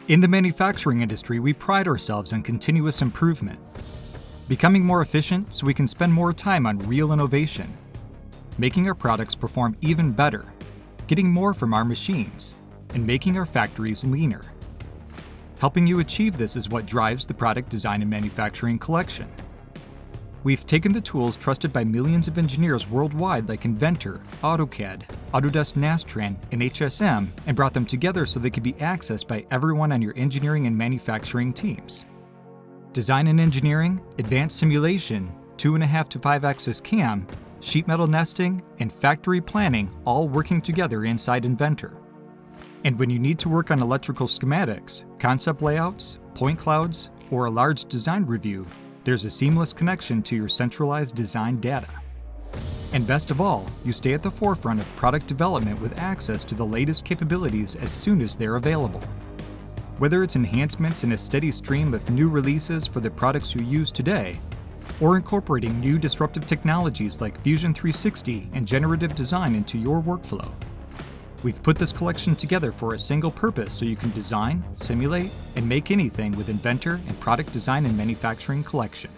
In the manufacturing industry, we pride ourselves on continuous improvement, becoming more efficient so we can spend more time on real innovation, making our products perform even better, getting more from our machines, and making our factories leaner. Helping you achieve this is what drives the Product Design and Manufacturing Collection. We've taken the tools trusted by millions of engineers worldwide like Inventor, AutoCAD, Autodesk Nastran, and HSM and brought them together so they could be accessed by everyone on your engineering and manufacturing teams. Design and engineering, advanced simulation, 2.5 to 5-axis CAM, sheet metal nesting, and factory planning all working together inside Inventor. And when you need to work on electrical schematics, concept layouts, point clouds, or a large design review, there's a seamless connection to your centralized design data. And best of all, you stay at the forefront of product development with access to the latest capabilities as soon as they're available. Whether it's enhancements in a steady stream of new releases for the products you use today, or incorporating new disruptive technologies like Fusion 360 and generative design into your workflow, we've put this collection together for a single purpose so you can design, simulate, and make anything with Inventor and Product Design and Manufacturing Collection.